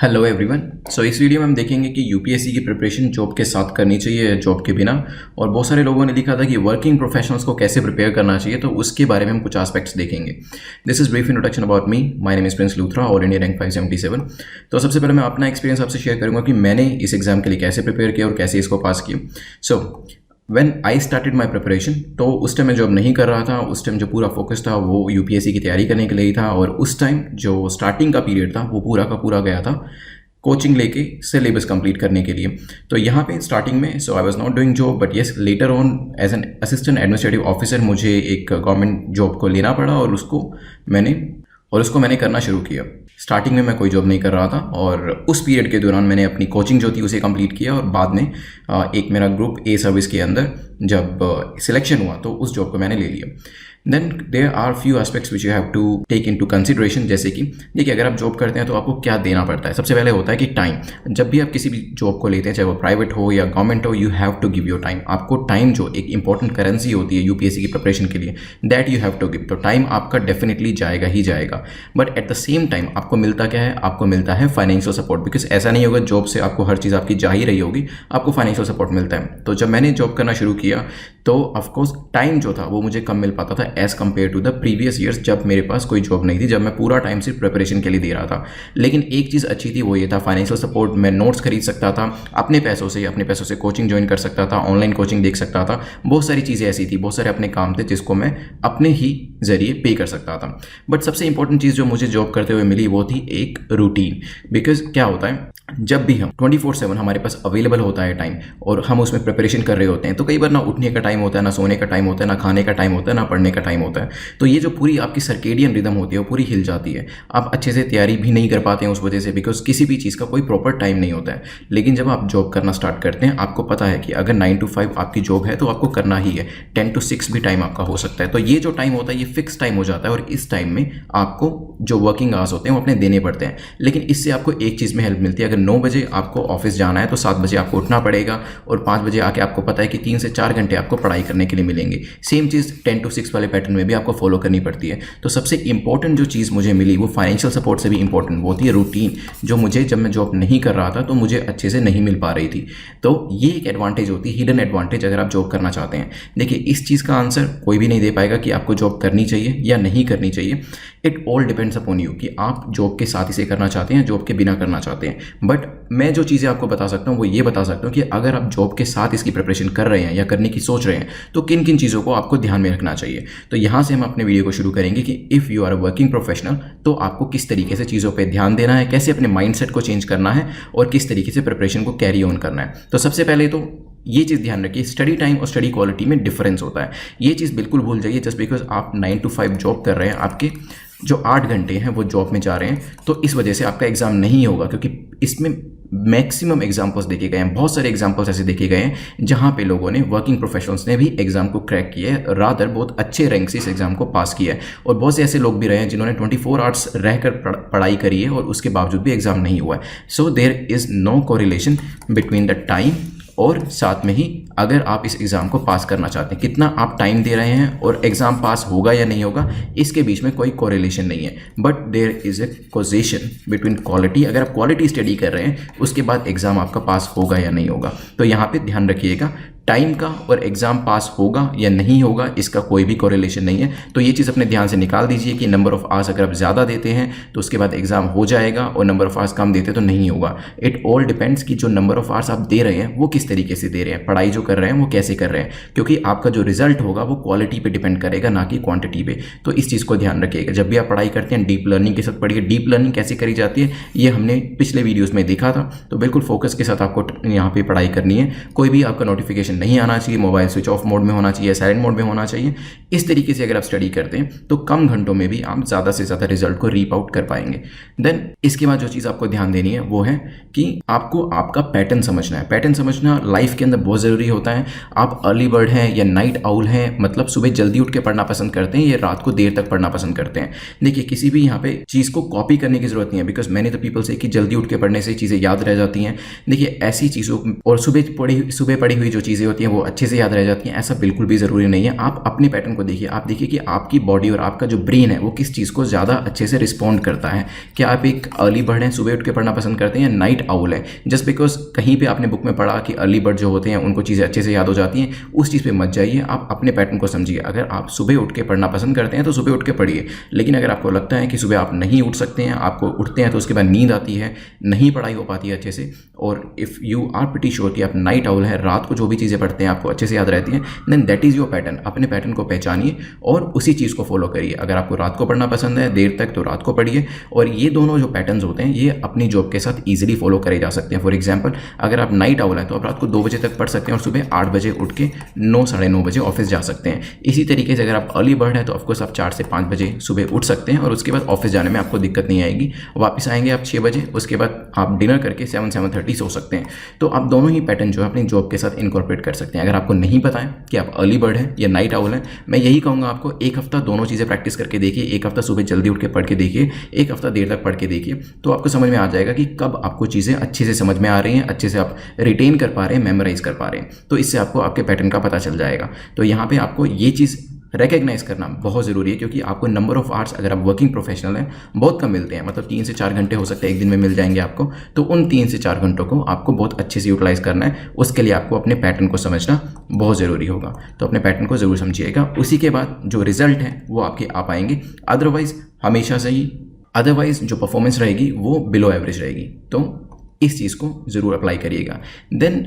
Hello everyone. सो इस video में हम देखेंगे कि यूपीएससी की प्रिपरेशन जॉब के साथ करनी चाहिए, जॉब के बिना। और बहुत सारे लोगों ने लिखा था कि वर्किंग प्रोफेशनल्स को कैसे प्रिपेयर करना चाहिए, तो उसके बारे में हम कुछ एस्पेक्ट्स देखेंगे। This is brief introduction about me. My name is Prince Luthra, all India rank 577। तो सबसे पहले मैं अपना एक्सपीरियंस आपसे शेयर करूंगा कि मैंने इस एग्जाम के लिए कैसे प्रिपेयर किया और कैसे इसको पास किया। So when I started my preparation, तो उस टाइम मैं जॉब नहीं कर रहा था। उस टाइम जो पूरा फोकस था वो यूपीएससी की तैयारी करने के लिए ही था। और उस टाइम जो स्टार्टिंग का पीरियड था वो पूरा का पूरा गया था कोचिंग लेके सिलेबस कंप्लीट करने के लिए। तो यहाँ पे स्टार्टिंग में so I was not doing job, but yes later on as an assistant administrative officer मुझे एक गवर्नमेंट जॉब को लेना पड़ा और उसको मैंने करना शुरू किया। स्टार्टिंग में मैं कोई जॉब नहीं कर रहा था और उस पीरियड के दौरान मैंने अपनी कोचिंग जो थी उसे कंप्लीट किया। और बाद में एक मेरा ग्रुप ए सर्विस के अंदर जब सिलेक्शन हुआ तो उस जॉब को मैंने ले लिया। Then there are few aspects which you have to take into consideration. जैसे कि देखिए, अगर आप जॉब करते हैं तो आपको क्या देना पड़ता है। सबसे पहले होता है कि टाइम। जब भी आप किसी भी जॉब को लेते हैं, चाहे वो प्राइवेट हो या गवर्नमेंट हो, you have to give your time. आपको टाइम, जो एक इंपॉर्टेंट करेंसी होती है यूपीएससी की प्रिपरेशन के लिए, that you have to give. तो टाइम आपका डेफिनेटली जाएगा ही जाएगा। But at the same time आपको मिलता क्या है? आपको मिलता है फाइनेंशियल सपोर्ट। बिकॉज ऐसा नहीं होगा जॉब से आपको हर चीज़ आपकी जा ही रही होगी, आपको फाइनेंशियल सपोर्ट मिलता है। तो जब मैंने जॉब करना शुरू किया तो ऑफकोर्स टाइम जो था वो मुझे कम मिल पाता था as compared to the previous years, जब मेरे पास कोई जॉब नहीं थी, जब मैं पूरा टाइम सिर्फ प्रिपरेशन के लिए दे रहा था। लेकिन एक चीज़ अच्छी थी, वो ये था फाइनेंशियल सपोर्ट। मैं नोट्स खरीद सकता था अपने पैसों से कोचिंग ज्वाइन कर सकता था, ऑनलाइन कोचिंग देख सकता था। बहुत सारी चीज़ें ऐसी थी, बहुत सारे अपने काम थे जिसको मैं अपने ही जरिए पे कर सकता था। बट सबसे इंपॉर्टेंट चीज़ जो मुझे जॉब करते हुए मिली वो थी एक रूटीन। बिकॉज क्या होता है, जब भी हम 24/7 हमारे पास अवेलेबल होता है टाइम और हम उसमें प्रिपरेशन कर रहे होते हैं, तो कई बार ना उठने का टाइम होता है, ना सोने का टाइम होता है, ना खाने का टाइम होता है, ना पढ़ने का टाइम होता है। तो ये जो पूरी आपकी सर्केडियन रिदम होती है वो पूरी हिल जाती है। आप अच्छे से तैयारी भी नहीं कर पाते हैं उस वजह से, बिकॉज किसी भी चीज़ का कोई प्रॉपर टाइम नहीं होता है। लेकिन जब आप जॉब करना स्टार्ट करते हैं, आपको पता है कि अगर 9 to 5 आपकी जॉब है तो आपको करना ही है। 10 to 6 भी टाइम आपका हो सकता है। तो ये जो टाइम होता है ये फिक्स टाइम हो जाता है और इस टाइम में आपको जो वर्किंग आवर्स होते हैं वो अपने देने पड़ते हैं। लेकिन इससे आपको एक चीज़ में हेल्प मिलती है। अगर 9 बजे आपको ऑफिस जाना है तो 7 बजे आपको उठना पड़ेगा और 5 बजे आके आपको पता है कि 3 से 4 घंटे आपको पढ़ाई करने के लिए मिलेंगे। सेम चीज़ 10 to 6 वाले पैटर्न में भी आपको फॉलो करनी पड़ती है। तो सबसे इंपॉर्टेंट जो चीज़ मुझे मिली वो फाइनेंशियल सपोर्ट से भी इंपॉर्टेंट वो थी रूटीन, जो मुझे जब मैं जॉब नहीं कर रहा था तो मुझे अच्छे से नहीं मिल पा रही थी। तो ये एक एडवांटेज होती है, हिडन एडवांटेज, अगर आप जॉब करना चाहते हैं। देखिए, इस चीज़ का आंसर कोई भी नहीं दे पाएगा कि आपको जॉब करनी चाहिए या नहीं करनी चाहिए। It all depends upon you कि आप जॉब के साथ इसे करना चाहते हैं, जॉब के बिना करना चाहते हैं। बट मैं जो चीज़ें आपको बता सकता हूँ वो ये बता सकता हूँ कि अगर आप जॉब के साथ इसकी प्रिपरेशन कर रहे हैं या करने की सोच रहे हैं तो किन किन चीज़ों को आपको ध्यान में रखना चाहिए। तो यहाँ से हम अपने वीडियो को शुरू करेंगे कि if you are a working professional तो आपको किस तरीके से चीज़ों पर ध्यान देना है, कैसे अपने माइंडसेट को चेंज करना है और किस तरीके से प्रिपरेशन को कैरी ऑन करना है। तो सबसे पहले तो ये चीज़ ध्यान रखिए, स्टडी टाइम और स्टडी क्वालिटी में डिफरेंस होता है। ये चीज़ बिल्कुल भूल जाइए। जस्ट बिकॉज आप 9 to 5 जॉब कर रहे हैं, आपके जो 8 घंटे हैं वो जॉब में जा रहे हैं, तो इस वजह से आपका एग्ज़ाम नहीं होगा। क्योंकि इसमें मैक्सिमम एग्जाम्पल्स देखे गए हैं, बहुत सारे एग्जाम्पल्स ऐसे देखे गए हैं जहाँ पे लोगों ने, वर्किंग प्रोफेशनल्स ने भी एग्जाम को क्रैक किया है, रादर बहुत अच्छे रैंक से इस एग्जाम को पास किया है। और बहुत से ऐसे लोग भी रहे हैं जिन्होंने 24 आवर्स रहकर पढ़ाई करी है और उसके बावजूद भी एग्जाम नहीं हुआ है। So there is no correlation between the time और साथ में ही अगर आप इस एग्ज़ाम को पास करना चाहते हैं, कितना आप टाइम दे रहे हैं और एग्ज़ाम पास होगा या नहीं होगा, इसके बीच में कोई कोरिलेशन नहीं है। But there is a causation between quality. अगर आप क्वालिटी स्टडी कर रहे हैं उसके बाद एग्ज़ाम आपका पास होगा या नहीं होगा। तो यहाँ पे ध्यान रखिएगा, टाइम का और एग्ज़ाम पास होगा या नहीं होगा इसका कोई भी कोरिलेशन नहीं है। तो ये चीज़ अपने ध्यान से निकाल दीजिए कि नंबर ऑफ़ आवर्स अगर आप ज़्यादा देते हैं तो उसके बाद एग्ज़ाम हो जाएगा और नंबर ऑफ़ आवर्स कम देते तो नहीं होगा। इट ऑल डिपेंड्स कि जो नंबर ऑफ़ आवर्स आप दे रहे हैं वो किस तरीके से दे रहे हैं, पढ़ाई जो कर रहे हैं वो कैसे कर रहे हैं। क्योंकि आपका जो रिजल्ट होगा वो क्वालिटी पे डिपेंड करेगा, ना कि क्वांटिटी पे। तो इस चीज़ को ध्यान रखिएगा। जब भी आप पढ़ाई करते हैं डीप लर्निंग के साथ पढ़िए। डीप लर्निंग कैसे करी जाती है ये हमने पिछले वीडियोज़ में देखा था। तो बिल्कुल फोकस के साथ आपको यहाँ पर पढ़ाई करनी है। कोई भी आपका नोटिफिकेशन नहीं आना चाहिए, मोबाइल स्विच ऑफ मोड में होना चाहिए, साइलेंट मोड में होना चाहिए। इस तरीके से अगर आप स्टडी करते हैं तो कम घंटों में भी आप ज़्यादा से ज़्यादा रिजल्ट को रीप आउट कर पाएंगे। देन इसके बाद जो चीज़ आपको ध्यान देनी है वो है कि आपको आपका पैटर्न समझना है। पैटर्न समझना लाइफ के अंदर बहुत ज़रूरी होता है। आप अर्ली बर्ड हैं या नाइट आउल हैं, मतलब सुबह जल्दी उठ के पढ़ना पसंद करते हैं या रात को देर तक पढ़ना पसंद करते हैं। देखिए, किसी भी यहाँ पे चीज़ को कॉपी करने की जरूरत नहीं है। बिकॉज मैंने तो पीपल से कि जल्दी उठ के पढ़ने से चीज़ें याद रह जाती हैं। देखिए, ऐसी चीज़ों और सुबह पढ़ी हुई जो चीज़ें चीज़ें होती हैं वो अच्छे से याद रह जाती हैं, ऐसा बिल्कुल भी ज़रूरी नहीं है। आप अपने पैटर्न को देखिए, आप देखिए कि आपकी बॉडी और आपका जो ब्रेन है वो किस चीज़ को ज़्यादा अच्छे से रिस्पॉन्ड करता है। क्या आप एक अर्ली बर्ड हैं, सुबह उठ के पढ़ना पसंद करते हैं, या नाइट आउल है? जस्ट बिकॉज कहीं पे आपने बुक में पढ़ा कि अर्ली बर्ड जो होते हैं उनको चीज़ें अच्छे से याद हो जाती हैं, उस चीज़ पे मत जाइए। आप अपने पैटर्न को समझिए। अगर आप सुबह उठ के पढ़ना पसंद करते हैं तो सुबह उठ के पढ़िए, लेकिन अगर आपको लगता है कि सुबह आप नहीं उठ सकते हैं, आपको उठते हैं तो उसके बाद नींद आती है, नहीं पढ़ाई हो पाती है अच्छे से, और if you are pretty sure कि आप नाइट आउल है, रात को जो भी चीज़ें पढ़ते हैं आपको अच्छे से याद रहती हैं, then that is your pattern. अपने पैटर्न को पहचानिए और उसी चीज़ को फॉलो करिए। अगर आपको रात को पढ़ना पसंद है देर तक, तो रात को पढ़िए। और ये दोनों जो पैटर्न्स होते हैं ये अपनी जॉब के साथ ईजिली फॉलो करे जा सकते हैं। फॉर एग्जाम्पल, अगर आप नाइट आउल हैं तो आप रात को 2 बजे तक पढ़ सकते हैं और सुबह 8 बजे उठ के 9 साढ़े 9 बजे ऑफिस जा सकते हैं। इसी तरीके से अगर आप अर्ली बर्ड हैं तो ऑफकोर्स आप 4 से 5 बजे सुबह उठ सकते हैं और उसके बाद ऑफिस जाने में आपको दिक्कत नहीं आएगी। वापस आएंगे आप 6 बजे, उसके बाद आप डिनर करके 7-7:30 सो सकते हैं। तो आप दोनों ही पैटर्न जो है अपनी जॉब के साथ इनकॉर्पोरेट कर सकते हैं। अगर आपको नहीं पता है कि आप अर्ली बर्ड हैं या नाइट आउल हैं, मैं यही कहूँगा आपको एक हफ्ता दोनों चीज़ें प्रैक्टिस करके देखिए। एक हफ्ता सुबह जल्दी उठ के पढ़ के देखिए, एक हफ्ता देर तक पढ़ के देखिए, तो आपको समझ में आ जाएगा कि कब आपको चीज़ें अच्छे से समझ में आ रही हैं, अच्छे से आप रिटेन कर पा रहे हैं, मेमोराइज कर पा रहे हैं। तो इससे आपको आपके पैटर्न का पता चल जाएगा। तो यहाँ पे आपको ये चीज़ रिकग्नाइज करना बहुत ज़रूरी है, क्योंकि आपको नंबर ऑफ आवर्स, अगर आप वर्किंग प्रोफेशनल हैं, बहुत कम मिलते हैं। मतलब 3 से 4 घंटे हो सकते हैं एक दिन में मिल जाएंगे आपको। तो उन 3 से 4 घंटों को आपको बहुत अच्छे से यूटिलाइज़ करना है। उसके लिए आपको अपने पैटर्न को समझना बहुत ज़रूरी होगा। तो अपने पैटर्न को ज़रूर समझिएगा, उसी के बाद जो रिजल्ट है वो आपके आ पाएंगे। अदरवाइज़ हमेशा से ही जो परफॉर्मेंस रहेगी वो बिलो एवरेज रहेगी। तो इस चीज़ को ज़रूर अप्लाई करिएगा। देन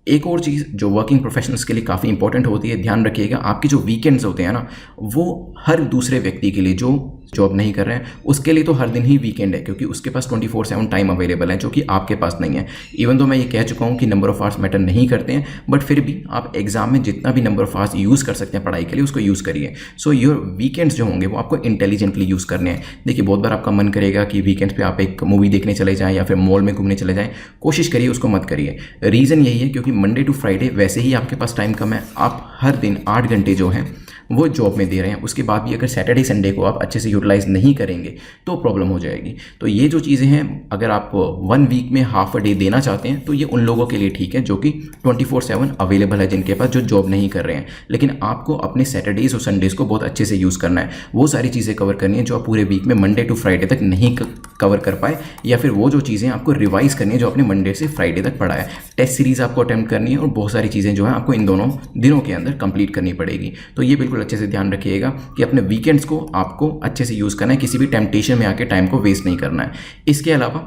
एक और चीज़ जो वर्किंग प्रोफेशनल्स के लिए काफ़ी इंपॉर्टेंट होती है, ध्यान रखिएगा, आपके जो वीकेंड्स होते हैं ना, वो हर दूसरे व्यक्ति के लिए जो जॉब नहीं कर रहे हैं उसके लिए तो हर दिन ही वीकेंड है, क्योंकि उसके पास 24/7 टाइम अवेलेबल है, जो कि आपके पास नहीं है। इवन तो मैं ये कह चुका हूँ कि नंबर ऑफ आवर्स मैटर नहीं करते हैं, बट फिर भी आप एग्जाम में जितना भी नंबर ऑफ आवर्स यूज़ कर सकते हैं पढ़ाई के लिए, उसको यूज़ करिए। सो योर वीकेंड्स जो होंगे वो आपको इंटेलिजेंटली यूज़ करने हैं। देखिए, बहुत बार आपका मन करेगा कि वीकेंड्स पे आप एक मूवी देखने चले जाएँ या फिर मॉल में घूमने चले जाएँ, कोशिश करिए उसको मत करिए। रीज़न यही है क्योंकि मंडे टू फ्राइडे वैसे ही आपके पास टाइम कम है, आप हर दिन 8 घंटे जो हैं वो जॉब में दे रहे हैं। उसके बाद भी अगर सैटरडे संडे को आप अच्छे से यूटिलाइज़ नहीं करेंगे तो प्रॉब्लम हो जाएगी। तो ये जो चीज़ें हैं, अगर आप 1 वीक में हाफ अ डे देना चाहते हैं तो ये उन लोगों के लिए ठीक है जो कि 24/7 अवेलेबल है, जिनके पास जो जॉब नहीं कर रहे हैं। लेकिन आपको अपने सैटरडेज़ और संडेज़ को बहुत अच्छे से यूज़ करना है। वो सारी चीज़ें कवर करनी है जो आप पूरे वीक में मंडे टू फ्राइडे तक नहीं कवर कर पाए, या फिर वो जो चीज़ें आपको रिवाइज करनी है जो आपने मंडे से फ्राइडे तक पढ़ा है। टेस्ट सीरीज़ आपको अटेम्प्ट करनी है और बहुत सारी चीज़ें जो है आपको इन दोनों दिनों के अंदर कंप्लीट करनी पड़ेगी। तो ये बिल्कुल अच्छे से ध्यान रखिएगा कि अपने वीकेंड्स को आपको अच्छे से यूज़ करना है, किसी भी टेम्पटेशन में आके टाइम को वेस्ट नहीं करना है। इसके अलावा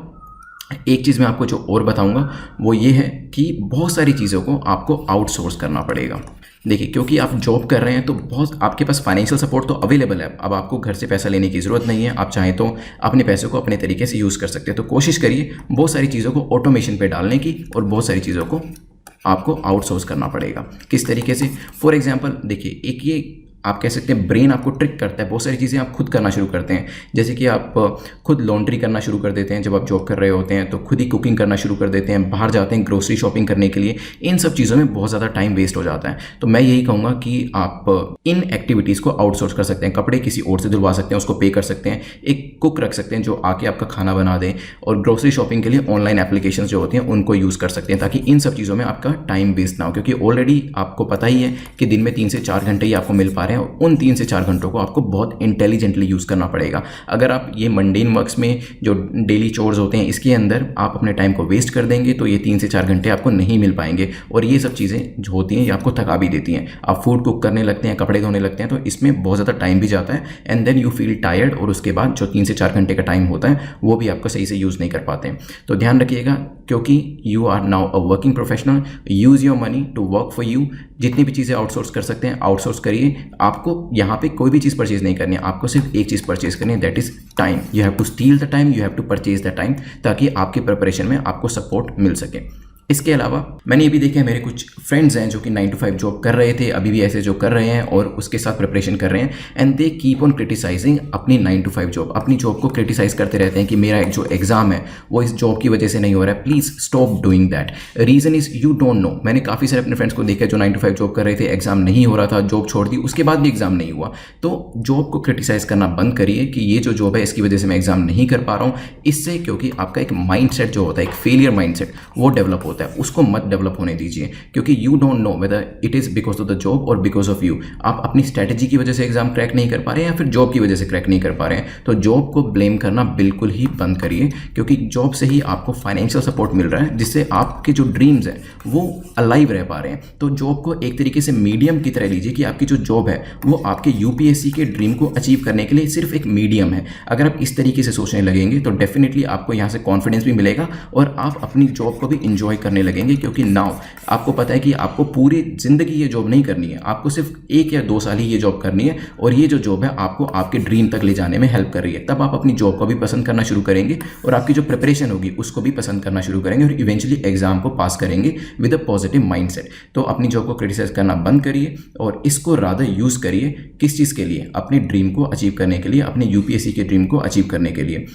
एक चीज़ मैं आपको जो और बताऊंगा वो ये है कि बहुत सारी चीज़ों को आपको आउटसोर्स करना पड़ेगा। देखिए, क्योंकि आप जॉब कर रहे हैं तो बहुत आपके पास फाइनेंशियल सपोर्ट तो अवेलेबल है। अब आपको घर से पैसा लेने की ज़रूरत नहीं है, आप चाहें तो अपने पैसों को अपने तरीके से यूज़ कर सकते हैं। तो कोशिश करिए बहुत सारी चीज़ों को ऑटोमेशन पे डालने की, और बहुत सारी चीज़ों को आपको आउटसोर्स करना पड़ेगा। किस तरीके से? फॉर एग्जांपल देखिए, एक ये आप कह सकते हैं ब्रेन आपको ट्रिक करता है। बहुत सारी चीज़ें आप खुद करना शुरू करते हैं, जैसे कि आप खुद लॉन्ड्री करना शुरू कर देते हैं जब आप जॉब कर रहे होते हैं, तो खुद ही कुकिंग करना शुरू कर देते हैं, बाहर जाते हैं ग्रोसरी शॉपिंग करने के लिए। इन सब चीज़ों में बहुत ज़्यादा टाइम वेस्ट हो जाता है। तो मैं यही कहूँगा कि आप इन एक्टिविटीज़ को आउटसोर्स कर सकते हैं। कपड़े किसी और से धुलवा सकते हैं, उसको पे कर सकते हैं। एक कुक रख सकते हैं जो आके आपका खाना बना दें, और ग्रोसरी शॉपिंग के लिए ऑनलाइन एप्लीकेशन जो होती हैं उनको यूज़ कर सकते हैं, ताकि इन सब चीज़ों में आपका टाइम वेस्ट ना हो। क्योंकि ऑलरेडी आपको पता ही है कि दिन में 3 से 4 घंटे ही आपको मिल पा रहे हैं, उन 3 से 4 घंटों को आपको बहुत इंटेलिजेंटली यूज़ करना पड़ेगा। अगर आप ये मंडेन वर्क्स में जो डेली चोर्स होते हैं इसके अंदर आप अपने टाइम को वेस्ट कर देंगे तो ये 3 से 4 घंटे आपको नहीं मिल पाएंगे, और ये सब चीज़ें जो होती हैं ये आपको थका भी देती हैं। आप फूड कुक करने लगते हैं, कपड़े धोने लगते हैं, तो इसमें बहुत ज़्यादा टाइम भी जाता है, and then you feel tired, और उसके बाद जो 3 से 4 घंटे का टाइम होता है वो भी आपको सही से यूज़ नहीं कर पाते हैं। तो ध्यान रखिएगा, क्योंकि you are now a working professional, use your money to work for you. जितनी भी चीज़ें आउटसोर्स कर सकते हैं आउटसोर्स करिए। आपको यहाँ पे कोई भी चीज़ परचेज नहीं करनी है, आपको सिर्फ एक चीज़ परचेज करनी है, that is time. You have to steal the time, you have to purchase the time, ताकि आपकी प्रिपरेशन में आपको सपोर्ट मिल सके। इसके अलावा मैंने ये भी देखा है, मेरे कुछ फ्रेंड्स हैं जो कि 9 to 5 जॉब कर रहे थे, अभी भी ऐसे जॉब कर रहे हैं और उसके साथ प्रिपरेशन कर रहे हैं, and they keep on criticising अपनी 9 to 5 जॉब। अपनी जॉब को क्रिटिसाइज करते रहते हैं कि मेरा जो एग्जाम है वो इस जॉब की वजह से नहीं हो रहा है। Please stop doing that. Reason is you don't know. मैंने काफ़ी सारे अपने फ्रेंड्स को देखा जो 9 to 5 जॉब कर रहे थे, एग्जाम नहीं हो रहा था, जॉब छोड़ दी, उसके बाद भी एग्जाम नहीं हुआ। तो जॉब को क्रिटिसाइज करना बंद करिए कि ये जो जॉब है इसकी वजह से मैं एग्जाम नहीं कर पा रहा हूँ। इससे क्योंकि आपका एक माइंड सेट जो होता है, एक फेलियर माइंड सेट, वो डेवलप होता है। होता है उसको मत डेवलप होने दीजिए, क्योंकि you don't know whether it is because of the job और बिकॉज ऑफ यू। आप अपनी स्ट्रैटेजी की वजह से एग्जाम क्रैक नहीं कर पा रहे हैं या फिर जॉब की वजह से क्रैक नहीं कर पा रहे हैं, तो जॉब को ब्लेम करना बिल्कुल ही बंद करिए, क्योंकि जॉब से ही आपको फाइनेंशियल सपोर्ट मिल रहा है जिससे आपके जो ड्रीम्स हैं वो अलाइव रह पा रहे हैं। तो जॉब को एक तरीके से मीडियम की तरह लीजिए कि आपकी जो जॉब है वो आपके यूपीएससी के ड्रीम को अचीव करने के लिए सिर्फ एक मीडियम है। अगर आप इस तरीके से सोचने लगेंगे तो डेफिनेटली आपको यहाँ से कॉन्फिडेंस भी मिलेगा और आप अपनी जॉब को भी इंजॉय करने लगेंगे, क्योंकि नाउ आपको पता है कि आपको पूरी ज़िंदगी ये जॉब नहीं करनी है, आपको सिर्फ 1 या 2 साल ही ये जॉब करनी है और ये जो जॉब है आपको आपके ड्रीम तक ले जाने में हेल्प कर रही है। तब आप अपनी जॉब को भी पसंद करना शुरू करेंगे और आपकी जो प्रिपरेशन होगी उसको भी पसंद करना शुरू करेंगे और इवेंचुअली एग्जाम को पास करेंगे विद अ पॉजिटिव माइंडसेट। तो अपनी जॉब को क्रिटिसाइज करना बंद करिए और इसको रादर यूज़ करिए किस चीज़ के लिए, अपने ड्रीम को अचीव करने के लिए, अपने यूपीएससी के ड्रीम को अचीव करने के लिए।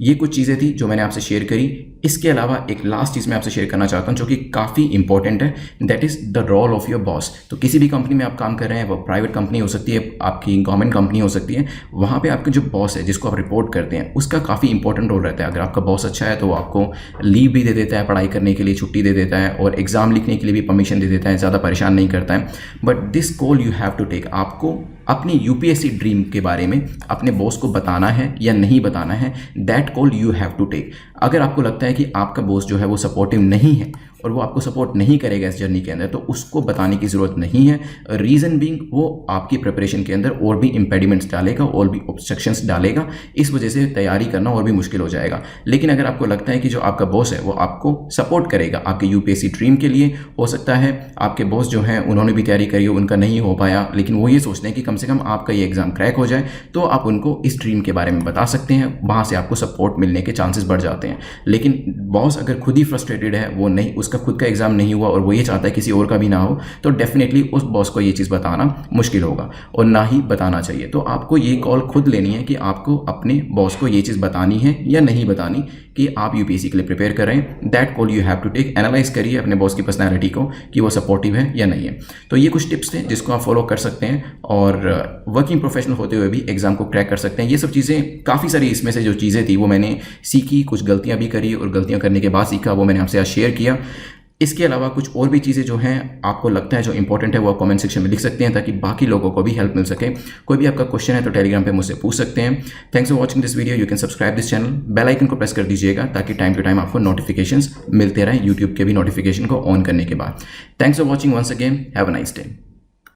ये कुछ चीज़ें थी जो मैंने आपसे शेयर करी। इसके अलावा एक लास्ट चीज़ मैं आपसे शेयर करना चाहता हूँ जो कि काफ़ी इंपॉर्टेंट है, that is the role of your boss. तो किसी भी कंपनी में आप काम कर रहे हैं, वो प्राइवेट कंपनी हो सकती है, आपकी गवर्नमेंट कंपनी हो सकती है, वहाँ पे आपके जो बॉस है जिसको आप रिपोर्ट करते हैं उसका काफ़ी इंपॉर्टेंट रोल रहता है। अगर आपका बॉस अच्छा है तो वो आपको लीव भी दे देता है, पढ़ाई करने के लिए छुट्टी दे देता है और एग्ज़ाम लिखने के लिए भी परमिशन दे देता है, ज़्यादा परेशान नहीं करता है। But this call you have to take. आपको अपनी यूपीएससी ड्रीम के बारे में अपने बॉस को बताना है या नहीं बताना है, that call you have to take. अगर आपको लगता है कि आपका बॉस जो है वो सपोर्टिव नहीं है और वो आपको सपोर्ट नहीं करेगा इस जर्नी के अंदर, तो उसको बताने की ज़रूरत नहीं है। रीज़न बीइंग वो आपकी प्रिपरेशन के अंदर और भी इम्पेडिमेंट्स डालेगा और भी ऑब्स्ट्रक्शंस डालेगा, इस वजह से तैयारी करना और भी मुश्किल हो जाएगा। लेकिन अगर आपको लगता है कि जो आपका बॉस है वो आपको सपोर्ट करेगा आपके यूपीएससी ड्रीम के लिए, हो सकता है आपके बॉस जो हैं उन्होंने भी तैयारी करी हो, उनका नहीं हो पाया, लेकिन वो ये सोचते हैं कि कम से कम आपका ये एग्ज़ाम क्रैक हो जाए, तो आप उनको इस ड्रीम के बारे में बता सकते हैं, वहाँ से आपको सपोर्ट मिलने के चांसेस बढ़ जाते हैं। लेकिन बॉस अगर खुद ही फ्रस्ट्रेटेड है, वो नहीं, उसका खुद का एग्जाम नहीं हुआ और वो ये चाहता है किसी और का भी ना हो, तो डेफिनेटली उस बॉस को ये चीज़ बताना मुश्किल होगा और ना ही बताना चाहिए। तो आपको ये कॉल खुद लेनी है कि आपको अपने बॉस को ये चीज़ बतानी है या नहीं बतानी कि आप यूपीएससी के लिए प्रिपेयर कर रहे हैं। That call you have to take. Analyse करिए अपने बॉस की पर्सनैलिटी को कि वो सपोर्टिव है या नहीं है। तो ये कुछ टिप्स थे जिसको आप फॉलो कर सकते हैं और वर्किंग प्रोफेशनल होते हुए भी एग्जाम को क्रैक कर सकते हैं। ये सब चीज़ें काफ़ी सारी इसमें से जो चीज़ें थी वो मैंने सीखी, कुछ गलतियाँ भी करी और गलतियाँ करने के बाद सीखा, वो मैंने आपसे आज शेयर किया। इसके अलावा कुछ और भी चीज़ें जो हैं आपको लगता है जो इंपॉर्टेंट है वो आप कमेंट सेक्शन में लिख सकते हैं ताकि बाकी लोगों को भी हेल्प मिल सके। कोई भी आपका क्वेश्चन है तो टेलीग्राम पे मुझसे पूछ सकते हैं। Thanks for watching this video. You can subscribe this channel, bell icon को प्रेस कर दीजिएगा ताकि टाइम टू टाइम आपको नोटिफिकेशंस मिलते रहें यूट्यूब के भी नोटिफिकेशन को ऑन करने के बाद। Thanks for watching once again, have a nice day.